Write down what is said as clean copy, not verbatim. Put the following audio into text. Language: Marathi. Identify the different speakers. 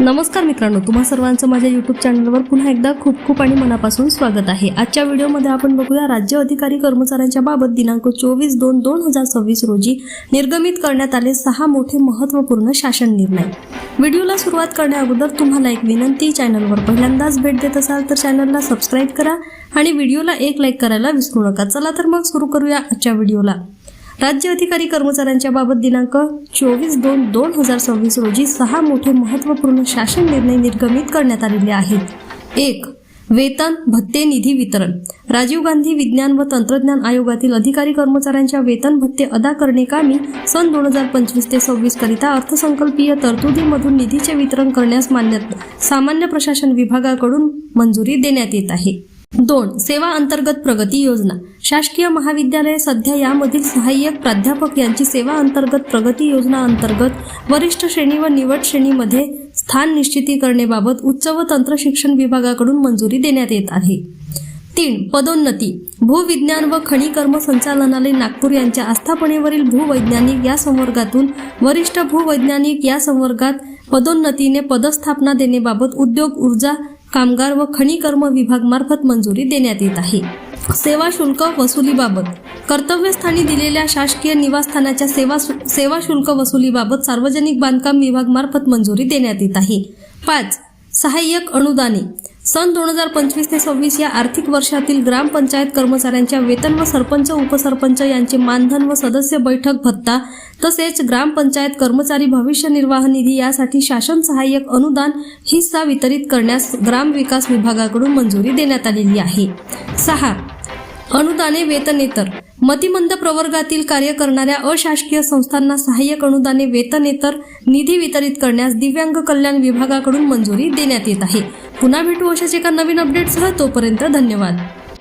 Speaker 1: नमस्कार मित्रांनो, तुम्हा सर्वांचं माझ्या यूट्यूब चॅनलवर पुन्हा एकदा खूप खूप आणि मनापासून स्वागत आहे। आजच्या व्हिडिओमध्ये आपण बघूया राज्य अधिकारी कर्मचाऱ्यांच्या बाबत दिनांक 24/2/2026 रोजी निर्गमित करण्यात आले 6 मोठे महत्त्वपूर्ण शासन निर्णय। व्हिडिओला सुरुवात करण्याअगोदर तुम्हाला एक विनंती, चॅनलवर पहिल्यांदाच भेट देत असाल तर चॅनलला सबस्क्राइब करा आणि व्हिडिओला एक लाईक करायला विसरू नका। चला तर मग सुरू करूया आजच्या व्हिडिओला। राज्य अधिकारी कर्मचाऱ्यांच्या बाबत दिनांक 24/2/2026 रोजी 6 मोठे महत्त्वपूर्ण शासन निर्णय निर्गमित करण्यात आलेले आहेत। 1. वेतन भत्ते निधी वितरण। राजीव गांधी विज्ञान व तंत्रज्ञान आयोगातील अधिकारी कर्मचाऱ्यांच्या वेतन भत्ते अदा करणे कामी सन 2025 ते 26 करिता अर्थसंकल्पीय तरतुदीमधून निधीचे वितरण करण्यास सामान्य प्रशासन विभागाकडून मंजुरी देण्यात येत आहे। 2. सेवा अंतर्गत प्रगती योजना। शासकीय महाविद्यालये सध्या यामधील सहाय्यक प्राध्यापक यांची सेवा अंतर्गत प्रगती योजना अंतर्गत वरिष्ठ श्रेणी व निवड श्रेणीमध्ये स्थान निश्चिती करण्याबाबत उच्च व तंत्र शिक्षण विभागाकडून मंजुरी देण्यात येत आहे। 3. पदोन्नती। भूविज्ञान व खनिकर्म संचालनालय नागपूर यांच्या आस्थापनेवरील भूवैज्ञानिक या संवर्गातून वरिष्ठ भूवैज्ञानिक या संवर्गात पदोन्नतीने पदस्थापना देण्याबाबत उद्योग, ऊर्जा, कामगार व खनिकर्म विभाग मार्फत मंजुरी देण्यात येत आहे। सेवा शुल्क वसुलीबाबत। कर्तव्यस्थानी दिलेल्या शासकीय निवासस्थानाच्या सेवा शुल्क वसुलीबाबत सार्वजनिक बांधकाम विभाग मार्फत मंजुरी देण्यात येत आहे। 5. सहाय्यक अनुदाने। सन 2025 ते 26 या आर्थिक वर्षातील ग्रामपंचायत कर्मचाऱ्यांच्या वेतन व सरपंच, उपसरपंच यांचे मानधन व सदस्य बैठक भत्ता तसेच ग्रामपंचायत कर्मचारी भविष्य निर्वाह निधी यासाठी शासन सहाय्यक अनुदान हिस्सा वितरित करण्यास ग्रामविकास विभागाकडून मंजुरी देण्यात आलेली आहे। 6. अनुदाने वेतनेतर। मतिमंद प्रवर्गातील कार्य करणाऱ्या अशासकीय संस्थांना सहाय्यक अनुदाने वेतनेतर निधी वितरित करण्यास दिव्यांग कल्याण विभागाकडून मंजुरी देण्यात येत आहे। पुन्हा भेटू अशाच एका नवीन अपडेटसह, तोपर्यंत धन्यवाद।